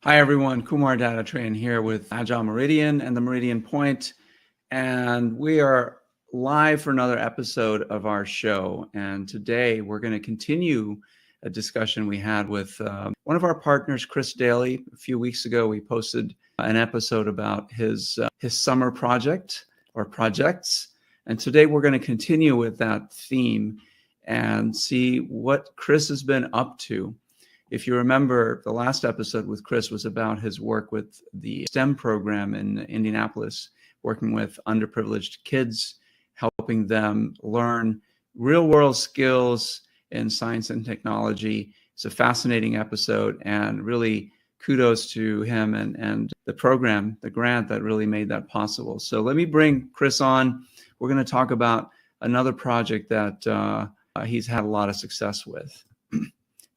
Hi everyone, Kumar Data Train here with Agile Meridian and the Meridian Point, and we are live for another episode of our show. And today we're going to continue a discussion we had with one of our partners, Chris Daly. A few weeks ago, we posted an episode about his summer project or projects, and today we're going to continue with that theme and see what Chris has been up to. If you remember, the last episode with Chris was about his work with the STEM program in Indianapolis, working with underprivileged kids, helping them learn real-world skills in science and technology. It's a fascinating episode, and really kudos to him and the program, the grant that really made that possible. So let me bring Chris on. We're going to talk about another project that he's had a lot of success with.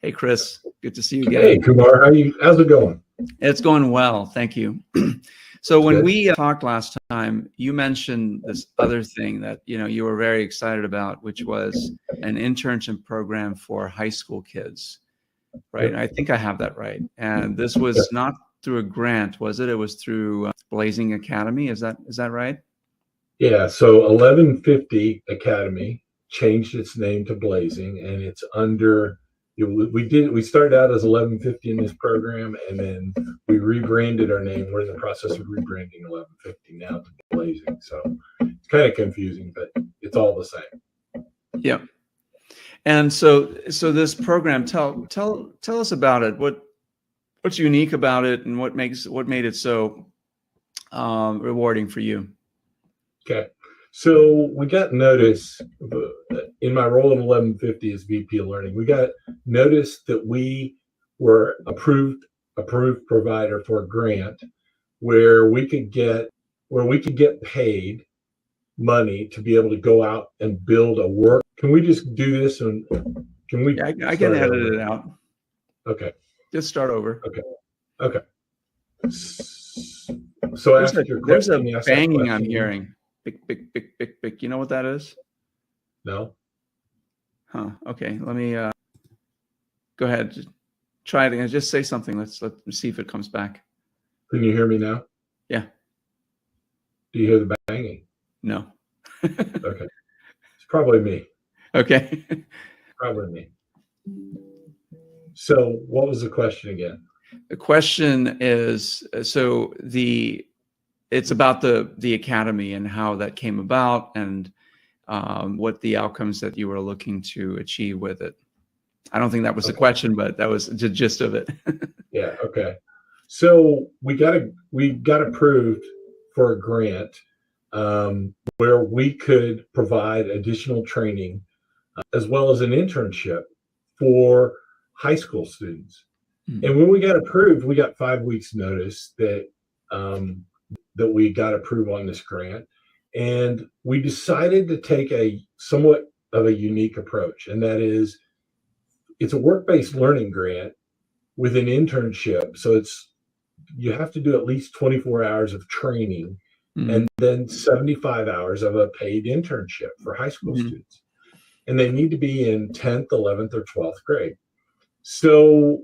Hey, Chris, good to see you again. Hey, Kumar, how's it going? It's going well, thank you. So when we talked last time, you mentioned this other thing that you were very excited about, which was an internship program for high school kids, right? I think I have that right. And this was not through a grant, was it? It was through Blazing Academy. Is that right? Yeah. So 1150 Academy changed its name to Blazing, and it's under. We started out as 1150 in this program, and then we rebranded our name. We're in the process of rebranding 1150 now to Blazing. So it's kind of confusing, but it's all the same. Yeah. And so this program, tell us about it. What's unique about it, and what made it so rewarding for you? Okay. So we got notice in my role in 1150 as VP of Learning. We got notice that we were approved provider for a grant where we could get paid money to be able to go out and build a work. Can we just do this? And can we? Yeah, I can edit it out. Okay. Just start over. Okay. So after your question, there's a banging I'm hearing. Big. You know what that is? No. Huh. Okay. Let me go ahead. Just try it again. Just say something. Let's see if it comes back. Can you hear me now? Yeah. Do you hear the banging? No. Okay. It's probably me. Okay. Probably me. So what was the question again? The question is, it's about the academy and how that came about, and what the outcomes that you were looking to achieve with it. I don't think that was the question, but that was the gist of it. Yeah. Okay. So we got approved for a grant where we could provide additional training as well as an internship for high school students. Mm-hmm. And when we got approved, we got 5 weeks notice that we got approved on this grant. And we decided to take a somewhat of a unique approach. And that is, it's a work-based learning grant with an internship. So you have to do at least 24 hours of training, mm-hmm. and then 75 hours of a paid internship for high school mm-hmm. students. And they need to be in 10th, 11th, or 12th grade. So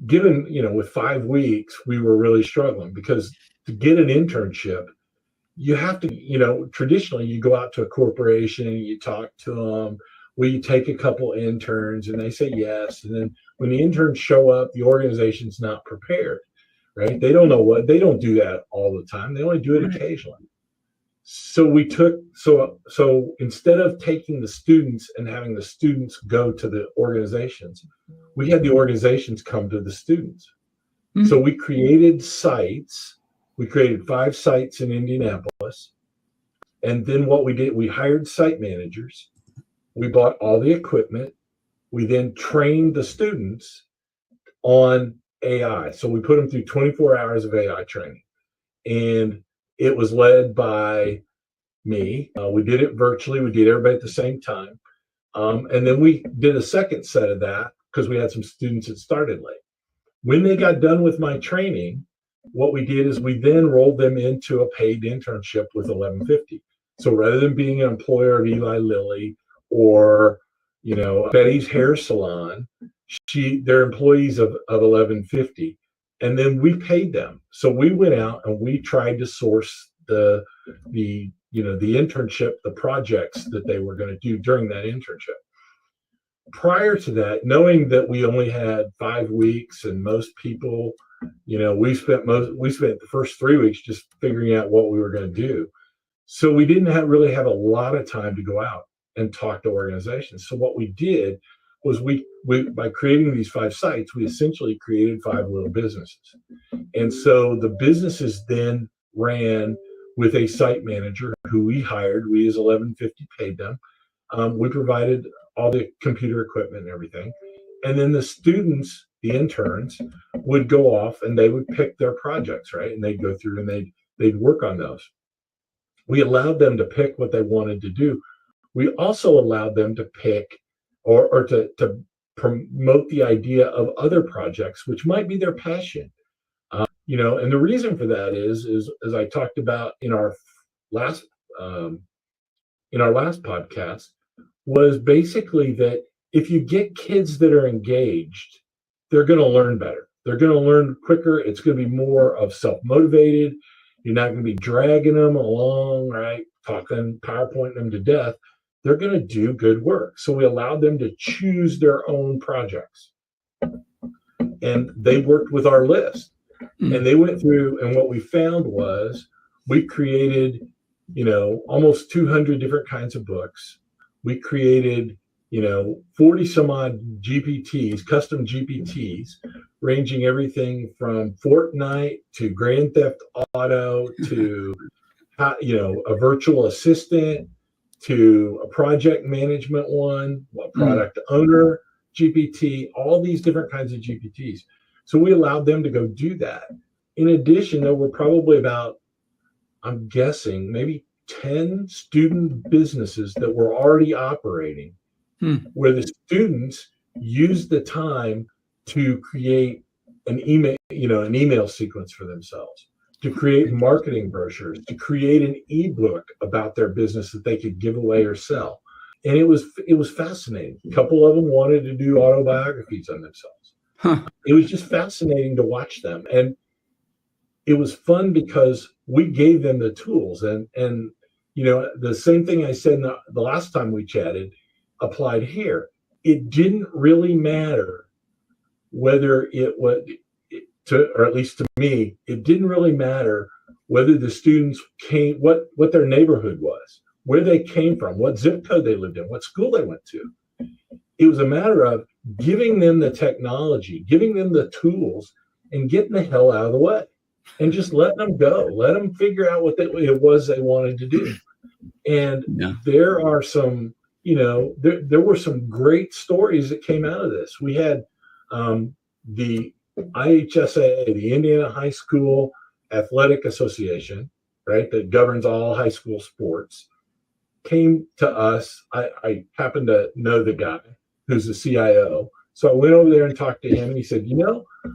given, with 5 weeks, we were really struggling because to get an internship, you have to, traditionally you go out to a corporation, you talk to them, will you take a couple interns, and they say yes. And then when the interns show up, the organization's not prepared, right? They don't do that all the time. They only do it occasionally. So so instead of taking the students and having the students go to the organizations, we had the organizations come to the students. Mm-hmm. So we created sites. We created 5 sites in Indianapolis. And then what we did, we hired site managers. We bought all the equipment. We then trained the students on AI. So we put them through 24 hours of AI training. And it was led by me. We did it virtually. We did everybody at the same time. And then we did a second set of that because we had some students that started late. When they got done with my training, what we did is we then rolled them into a paid internship with 1150. So rather than being an employer of Eli Lilly or, Betty's hair salon, they're employees of 1150. and then we paid them. So we went out and we tried to source the internship, the projects that they were going to do during that internship. Prior to that, knowing that we only had 5 weeks and most people, we spent the first 3 weeks just figuring out what we were going to do. So we didn't really have a lot of time to go out and talk to organizations. So what we did was we by creating these 5 sites, we essentially created 5 little businesses. And so the businesses then ran with a site manager who we hired. We as 1150 paid them. We provided all the computer equipment and everything. And then the students, the interns, would go off and they would pick their projects, right? And they'd go through and they'd work on those. We allowed them to pick what they wanted to do. We also allowed them to pick or to promote the idea of other projects, which might be their passion. And the reason for that is as I talked about in our last podcast, was basically that if you get kids that are engaged, they're going to learn better. They're going to learn quicker. It's going to be more of self-motivated. You're not going to be dragging them along, right? PowerPointing them to death. They're going to do good work. So we allowed them to choose their own projects. And they worked with our list. And they went through, and what we found was we created, almost 200 different kinds of books. We created, 40 some odd GPTs, custom GPTs, ranging everything from Fortnite to Grand Theft Auto to, a virtual assistant to a project management one, a product owner GPT, all these different kinds of GPTs. So we allowed them to go do that. In addition, there were probably about, I'm guessing, maybe 10 student businesses that were already operating where the students used the time to create an email sequence for themselves, to create marketing brochures, to create an ebook about their business that they could give away or sell. And it was fascinating. A couple of them wanted to do autobiographies on themselves. It was just fascinating to watch them. And it was fun because we gave them the tools. And the same thing I said the last time we chatted applied here. It didn't really matter whether it was, or at least to me, it didn't really matter whether the students came, what their neighborhood was, where they came from, what zip code they lived in, what school they went to. It was a matter of giving them the technology, giving them the tools, and getting the hell out of the way, and just letting them go, let them figure out what it was they wanted to do. And there are some, there were some great stories that came out of this. We had the IHSAA, the Indiana High School Athletic Association, right, that governs all high school sports, came to us. I happen to know the guy who's the CIO. So I went over there and talked to him, and he said,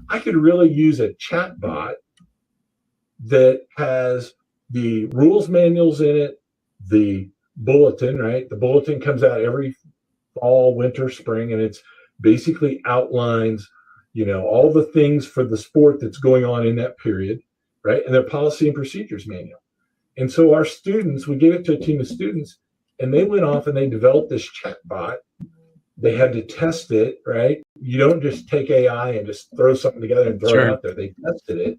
I could really use a chatbot that has the rules manuals in it, the bulletin, right? The bulletin comes out every fall, winter, spring, and it's basically outlines, all the things for the sport that's going on in that period, right? And their policy and procedures manual. And so our students, we gave it to a team of students, and they went off and they developed this chatbot. They had to test it, right? You don't just take AI and just throw something together and throw it out there. They tested it.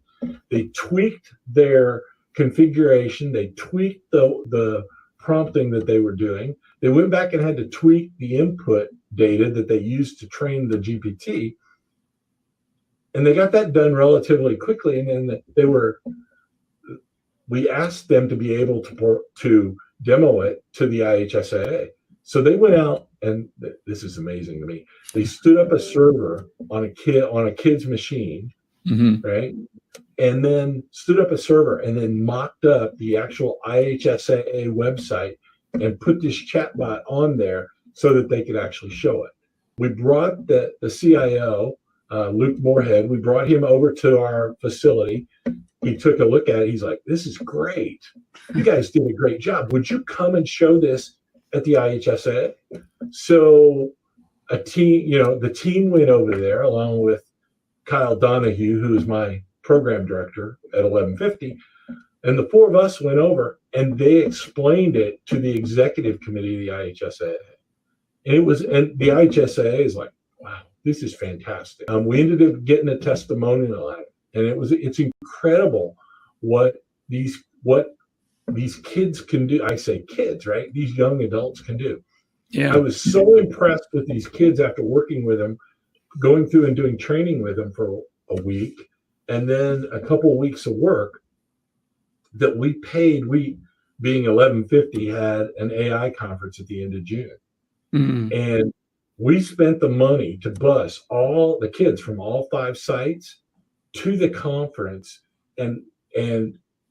They tweaked their configuration. They tweaked the prompting that they were doing. They went back and had to tweak the input data that they used to train the GPT. And they got that done relatively quickly. And then we asked them to be able to demo it to the IHSAA. So they went out, and this is amazing to me. They stood up a server on a kid's machine, right? And then stood up a server and then mocked up the actual IHSAA website and put this chatbot on there so that they could actually show it. We brought the CIO, Luke Moorhead, we brought him over to our facility. He took a look at it. He's like, this is great. You guys did a great job. Would you come and show this at the IHSAA? So the team went over there along with Kyle Donahue, who is my program director at 1150. And the four of us went over and they explained it to the executive committee of the IHSA. And the IHSA is like, wow, this is fantastic. We ended up getting a testimonial out of it. And it's incredible what these kids can do. I say kids, right? These young adults can do. Yeah. I was so impressed with these kids after working with them, going through and doing training with them for a week, and then a couple of weeks of work that we being 1150 had an AI conference at the end of June. Mm-hmm. And we spent the money to bus all the kids from all 5 sites to the conference and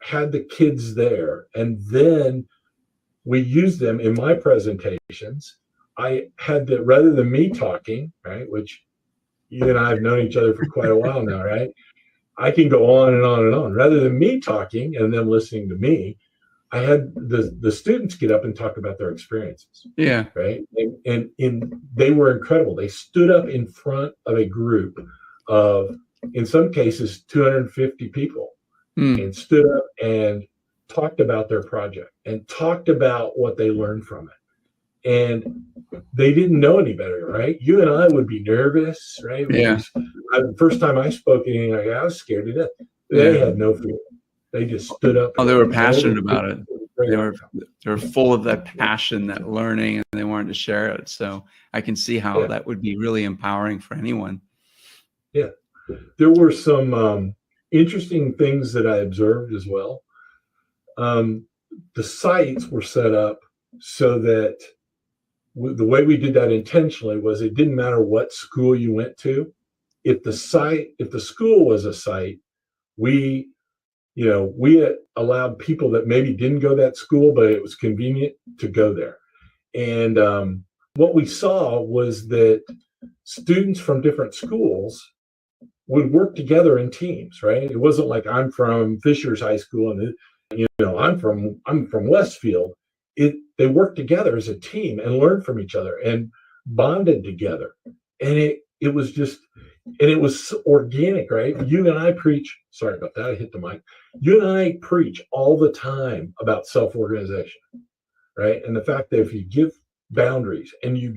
had the kids there. And then we used them in my presentations. I had rather than me talking, right, which you and I have known each other for quite a while now, right? I can go on and on and on. Rather than me talking and them listening to me, I had the students get up and talk about their experiences. Yeah. Right. And they were incredible. They stood up in front of a group of, in some cases, 250 people and stood up and talked about their project and talked about what they learned from it. And they didn't know any better, right? You and I would be nervous, right? Yeah. The first time I spoke anything like that, I was scared to death. They had no fear. They just stood up. Oh, they were passionate about it. They were full of that passion, that learning, and they wanted to share it. So I can see how that would be really empowering for anyone. Yeah. There were some interesting things that I observed as well. The sites were set up so that the way we did that intentionally was it didn't matter what school you went to. If the school was a site, we allowed people that maybe didn't go to that school, but it was convenient to go there. And what we saw was that students from different schools would work together in teams, right? It wasn't like I'm from Fishers High School and I'm from Westfield. They worked together as a team and learned from each other and bonded together. And it was organic, right? You and I preach, sorry about that, I hit the mic. You and I preach all the time about self-organization, right? And the fact that if you give boundaries and you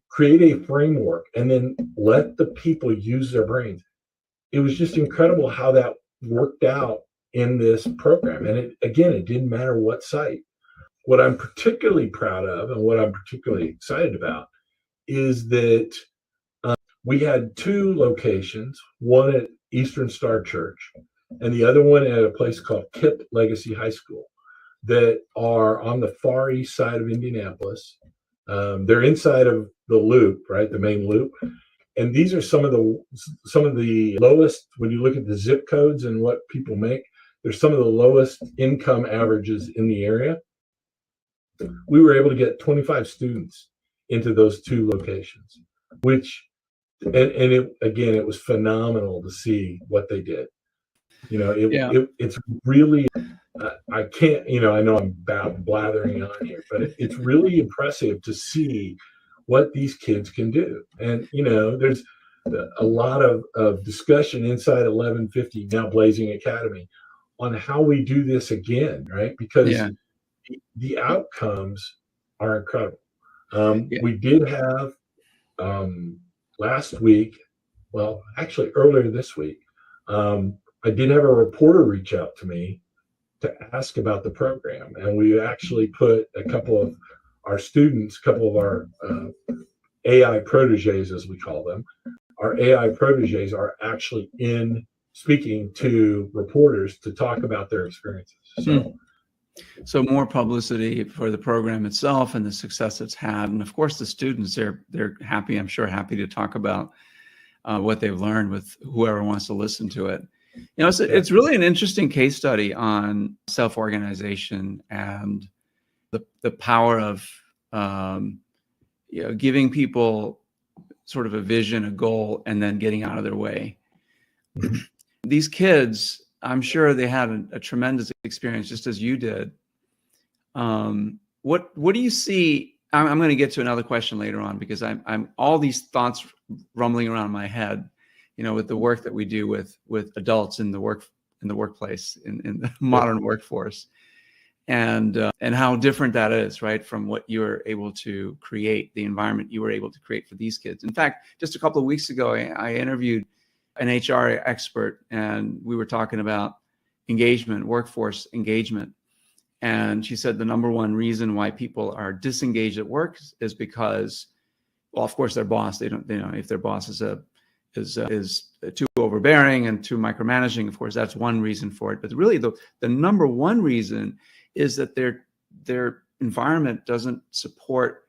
create a framework and then let the people use their brains, it was just incredible how that worked out in this program. And it didn't matter what site. What I'm particularly proud of and what I'm particularly excited about is that we had 2 locations, one at Eastern Star Church and the other one at a place called Kip Legacy High School, that are on the far east side of Indianapolis. They're inside of the loop, right? The main loop. And these are some of the lowest, when you look at the zip codes and what people make, they're some of the lowest income averages in the area. We were able to get 25 students into those 2 locations, it was phenomenal to see what they did. It's really, I can't, I know I'm blathering on here, but it's really impressive to see what these kids can do. And, there's a lot of discussion inside 1150, now Blazing Academy, on how we do this again, right? Because the outcomes are incredible. We did have last week, well, actually earlier this week, I did have a reporter reach out to me to ask about the program. And we actually put a couple of our students, a couple of our AI proteges, as we call them, our AI proteges are actually in speaking to reporters to talk about their experiences. So more publicity for the program itself and the success it's had. And of course, the students, they're happy, I'm sure, happy to talk about what they've learned with whoever wants to listen to it. It's really an interesting case study on self-organization and the power of giving people sort of a vision, a goal, and then getting out of their way. These kids, I'm sure they had a tremendous experience, just as you did. What do you see I'm going to get to another question later on, because I'm all these thoughts rumbling around in my head, with the work that we do with adults in the workplace, in the modern workforce, and how different that is, right, from what you're able to create, the environment you were able to create for these kids. In fact, just a couple of weeks ago, I interviewed an HR expert, and we were talking about engagement, workforce engagement. And she said the number one reason why people are disengaged at work is because, well, of course, their boss, they don't, if their boss is too overbearing and too micromanaging, of course, that's one reason for it. But really, the number one reason is that their environment doesn't support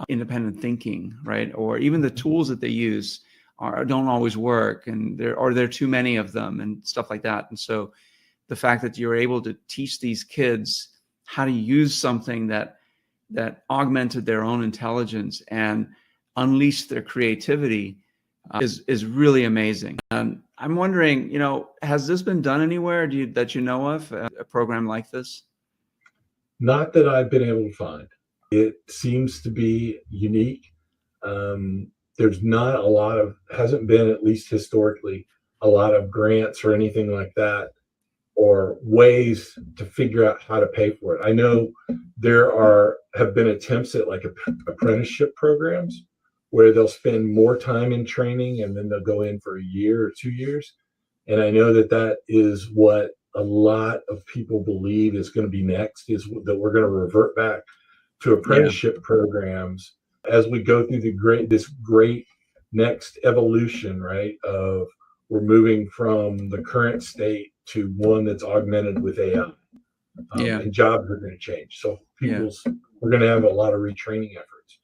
independent thinking, right? Or even the tools that they use don't always work, and there are too many of them and stuff like that. And so the fact that you're able to teach these kids how to use something that augmented their own intelligence and unleashed their creativity is really amazing. And I'm wondering, has this been done anywhere that you know of, a program like this? Not that I've been able to find. It seems to be unique. There's not hasn't been, at least historically, a lot of grants or anything like that, or ways to figure out how to pay for it. I know have been attempts at like apprenticeship programs where they'll spend more time in training and then they'll go in for a year or 2 years. And I know that is what a lot of people believe is going to be next, is that we're going to revert back to apprenticeship programs as we go through this great next evolution, right? Of we're moving from the current state to one that's augmented with AI, and jobs are going to change. So we're going to have a lot of retraining efforts.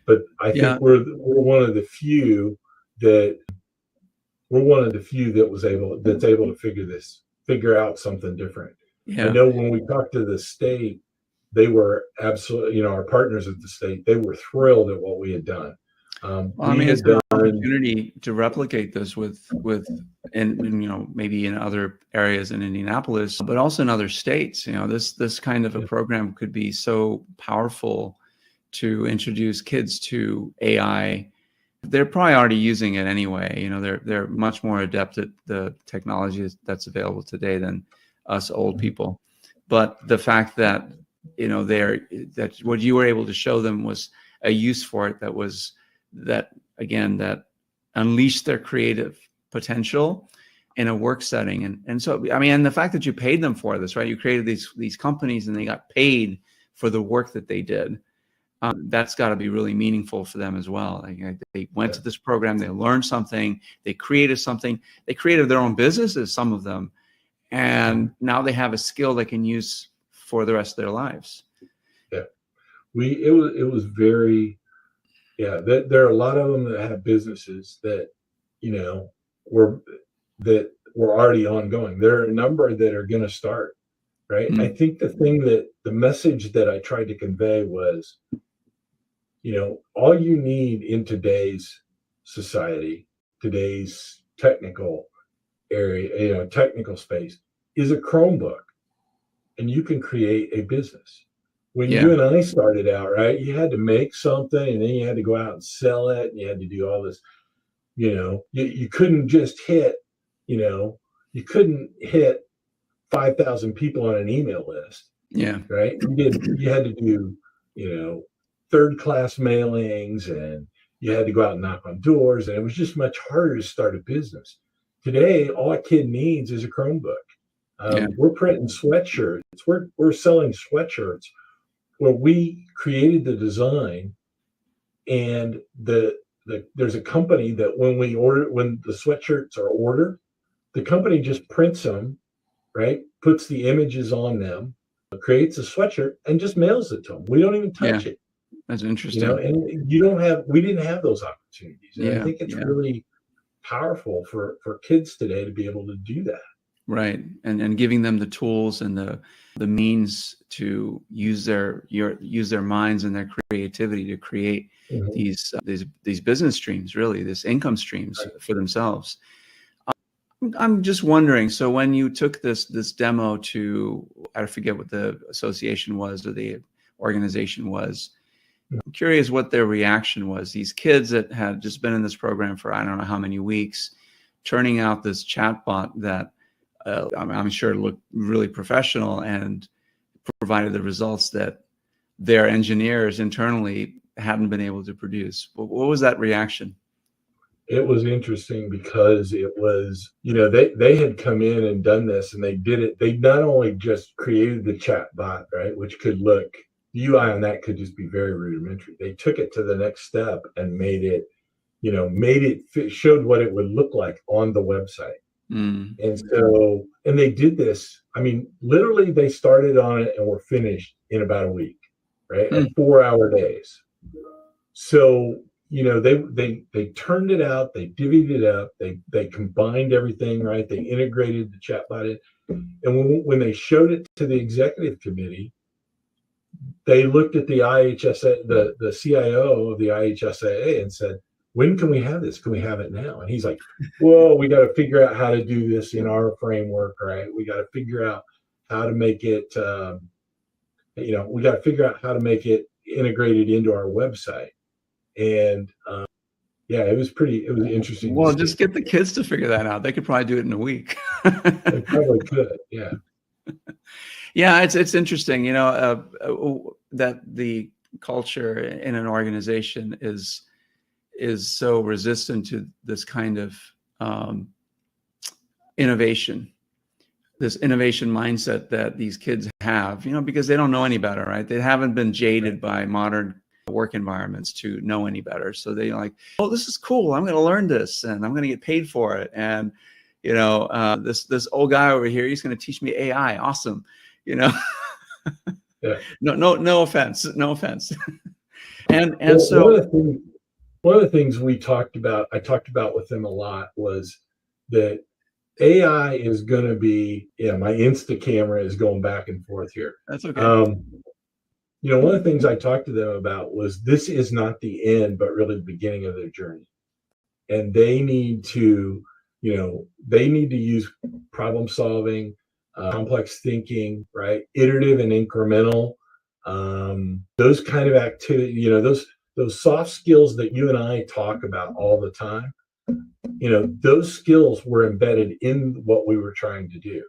But I think we're one of the few that's able to figure out something different. I know when we talked to the state, they were absolutely, our partners at the state, they were thrilled at what we had done. It's an opportunity to replicate this maybe in other areas in Indianapolis, but also in other states. This kind of a program could be so powerful to introduce kids to AI. They're probably already using it anyway. They're much more adept at the technology that's available today than us old people. But the fact that that what you were able to show them was a use for it that unleashed their creative potential in a work setting. And so, and the fact that you paid them for this, right? You created these companies and they got paid for the work that they did. That's got to be really meaningful for them as well. They went to this program, they learned something, they created something, they created their own businesses, some of them, and now they have a skill they can use for the rest of their lives. Yeah, it was very. Yeah, there are a lot of them that have businesses that, were already ongoing. There are a number that are going to start, right? I think the message that I tried to convey was, all you need in today's society, today's technical area, technical space, is a Chromebook, and you can create a business. When you and I started out, right, you had to make something and then you had to go out and sell it, and you had to do all this, you couldn't just hit, you couldn't hit 5,000 people on an email list. Yeah. Right. You had to do, third class mailings, and you had to go out and knock on doors, and it was just much harder to start a business. Today, all a kid needs is a Chromebook. We're printing sweatshirts. We're selling sweatshirts where we created the design, and there's a company that when the sweatshirts are ordered, the company just prints them, right? Puts the images on them, creates a sweatshirt, and just mails it to them. We don't even touch it. That's interesting. And we didn't have those opportunities. And I think it's really powerful for kids today to be able to do that. Right. And giving them the tools and the means to use their minds and their creativity to create these business streams, really, this income streams for themselves. I'm just wondering, so when you took this demo to, I forget what the association was or the organization was, I'm curious what their reaction was. These kids that had just been in this program for I don't know how many weeks, turning out this chatbot that I'm sure looked really professional and provided the results that their engineers internally hadn't been able to produce. What was that reaction? It was interesting because it was, they had come in and done this, and they did it. They not only just created the chat bot, right, which could look, the UI on that could just be very rudimentary. They took it to the next step and showed what it would look like on the website. And so, and they did this, I mean, literally they started on it and were finished in about a week, right? At 4-hour days. So, they turned it out, they divvied it up, they combined everything, right? They integrated the chatbot in. And when they showed it to the executive committee, they looked at the IHSA, the CIO of the IHSAA, and said, when can we have this? Can we have it now? And he's like, well, we got to figure out how to do this in our framework, right? We got to figure out how to make it, we got to figure out how to make it integrated into our website. And it was interesting. Well, just get the kids to figure that out. They could probably do it in a week. They probably could, yeah. Yeah, it's interesting, that the culture in an organization is so resistant to this kind of innovation, this innovation mindset that these kids have, because they don't know any better, right? They haven't been jaded by modern work environments to know any better. So they're like, oh, this is cool. I'm going to learn this and I'm going to get paid for it. And, this old guy over here, he's going to teach me AI. Awesome. Yeah. No offense. And well, so one of the things I talked about with them a lot was that AI is going to be, my Insta camera is going back and forth here. That's okay. One of the things I talked to them about was this is not the end, but really the beginning of their journey. And they need to use problem solving, complex thinking, right? Iterative and incremental, those kind of activity, those soft skills that you and I talk about all the time, those skills were embedded in what we were trying to do.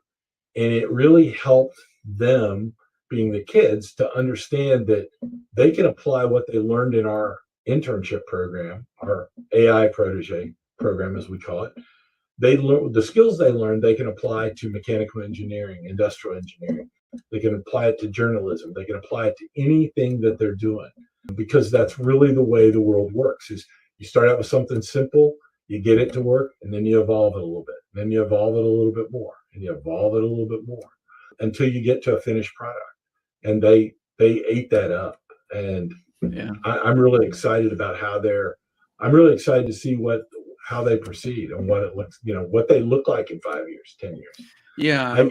And it really helped them, being the kids, to understand that they can apply what they learned in our internship program, our AI protege program, as we call it. The skills they learned, they can apply to mechanical engineering, industrial engineering. They can apply it to journalism. They can apply it to anything that they're doing, because that's really the way the world works. Is you start out with something simple, you get it to work, and then you evolve it a little bit. Then you evolve it a little bit more, and you evolve it a little bit more until you get to a finished product. And they ate that up. And I'm really excited about I'm really excited to see how they proceed and what it looks, what they look like in 5 years, 10 years. Yeah,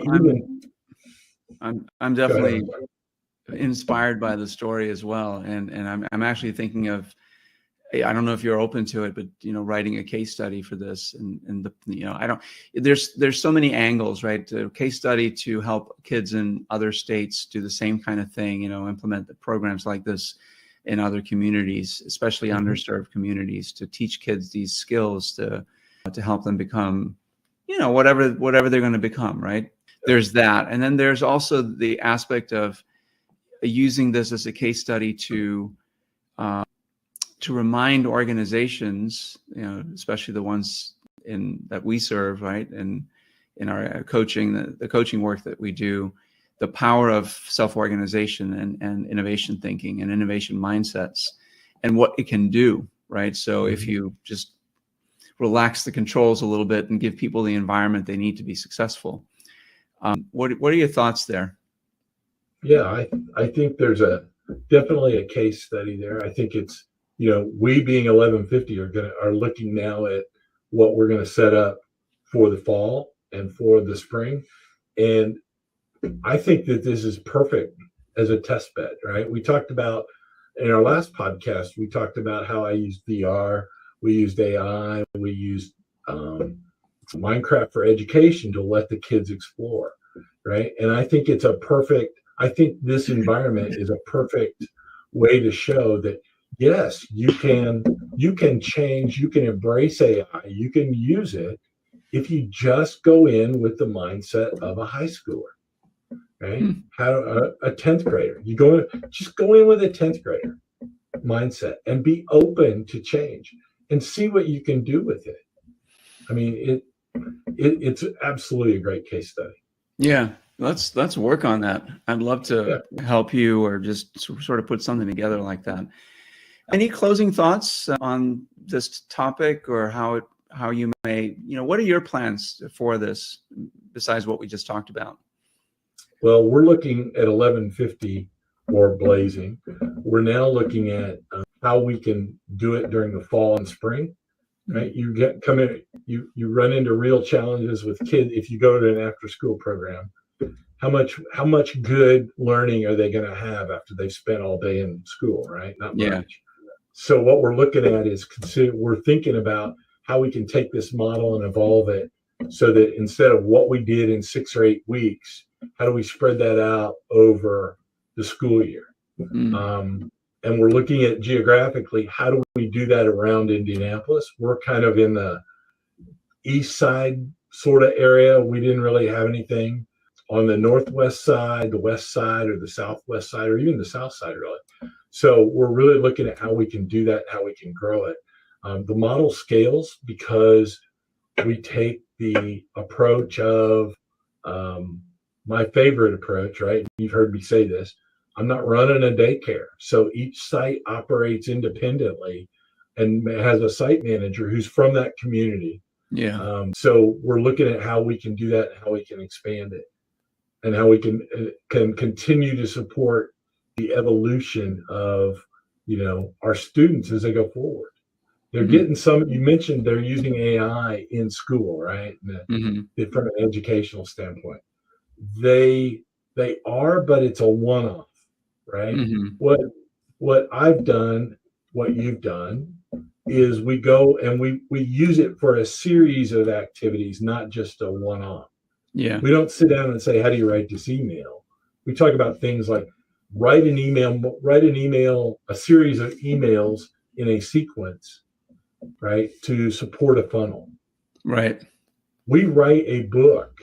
I'm definitely inspired by the story as well, and I'm actually thinking of, I don't know if you're open to it, but writing a case study for this, and there's so many angles, right? A case study to help kids in other states do the same kind of thing, implement the programs like this in other communities, especially underserved communities, to teach kids these skills to help them become, whatever they're going to become, right? There's that. And then there's also the aspect of using this as a case study to remind organizations, especially the ones that we serve, right? And in our coaching, the coaching work that we do, the power of self-organization and innovation thinking and innovation mindsets and what it can do, right? So if you just relax the controls a little bit and give people the environment they need to be successful. What are your thoughts there? Yeah, I think there's definitely a case study there. I think it's, we being 1150 are looking now at what we're going to set up for the fall and for the spring. And I think that this is perfect as a test bed, right? We talked about, in our last podcast, we talked about how I used VR, we used AI, we used Minecraft for education to let the kids explore, right? And I think I think this environment is a perfect way to show that yes, you can change, you can embrace AI, you can use it if you just go in with the mindset of a high schooler, right? How a 10th grader. Just go in with a 10th grader mindset and be open to change and see what you can do with it. I mean, it's absolutely a great case study. Yeah, let's work on that. I'd love to help you or just sort of put something together like that. Any closing thoughts on this topic, or how you may, what are your plans for this besides what we just talked about? Well, we're looking at 1150 or blazing. We're now looking at how we can do it during the fall and spring. Right, you run into real challenges with kids if you go to an after-school program. How much good learning are they going to have after they've spent all day in school? Right, not much. So what we're looking at is we're thinking about how we can take this model and evolve it so that instead of what we did in 6 or 8 weeks, how do we spread that out over the school year? And we're looking at geographically, how do we do that around Indianapolis? We're kind of in the east side sort of area. We didn't really have anything on the northwest side, the west side, or the southwest side, or even the south side, really. So we're really looking at how we can do that, how we can grow it. The model scales because we take the approach of my favorite approach, right? You've heard me say this. I'm not running a daycare. So each site operates independently and has a site manager who's from that community. Yeah. So we're looking at how we can do that, how we can expand it, and how we can continue to support the evolution of, our students as they go forward. They're getting you mentioned they're using AI in school, right? From an educational standpoint. They are, but it's a one-off. Right. What I've done, what you've done, is we go and we use it for a series of activities, not just a one-off. Yeah. We don't sit down and say, how do you write this email? We talk about things like write an email, a series of emails in a sequence, right, to support a funnel. Right. We write a book,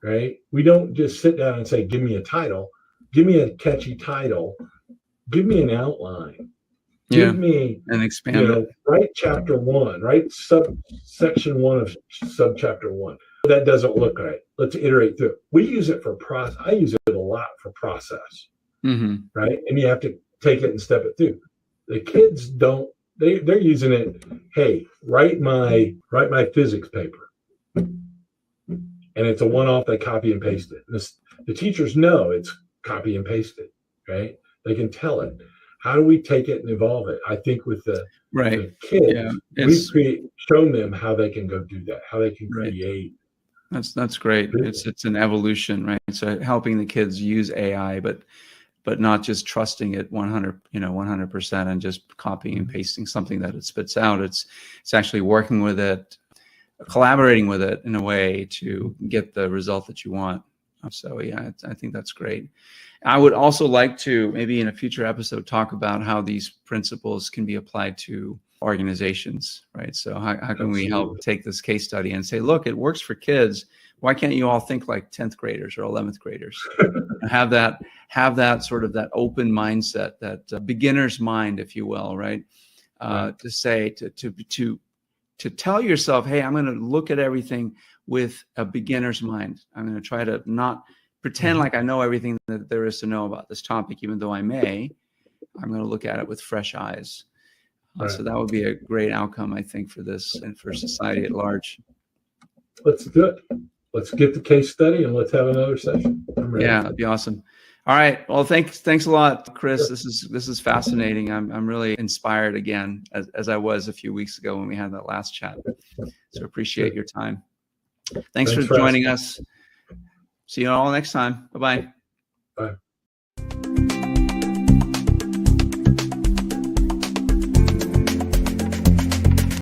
right? We don't just sit down and say, give me a title. Give me a catchy title. Give me an outline. Give me and expand write chapter 1, write section 1 of subchapter 1. That doesn't look right. Let's iterate through it. We use it for process. I use it a lot for process. Right? And you have to take it and step it through. The kids don't. They're using it. Hey, write my physics paper, and it's a one-off. They copy and paste it. The teachers know it's copy and paste it, right? They can tell it. How do we take it and evolve it? I think with the kids, we've shown them how they can go do that, how they can create. That's great. It's an evolution, right? So helping the kids use AI, but not just trusting it 100% and just copying and pasting something that it spits out. It's actually working with it, collaborating with it in a way to get the result that you want. So yeah, I think that's great. I would also like to maybe in a future episode talk about how these principles can be applied to organizations, right? So how can we help take this case study and say, look, it works for kids. Why can't you all think like 10th graders or 11th graders? have that sort of that open mindset, that beginner's mind, if you will, right? To say to tell yourself, hey, I'm going to look at everything with a beginner's mind. I'm going to try to not pretend like I know everything that there is to know about this topic, even though I may. I'm going to look at it with fresh eyes. So that would be a great outcome, I think, for this and for society at large. Let's do it. Let's get the case study and let's have another session. Yeah, that'd be awesome. All right. Well, thanks a lot, Chris. Sure. This is fascinating. I'm really inspired again, as I was a few weeks ago when we had that last chat. So appreciate your time. Thanks for joining us. See you all next time. Bye-bye. Bye.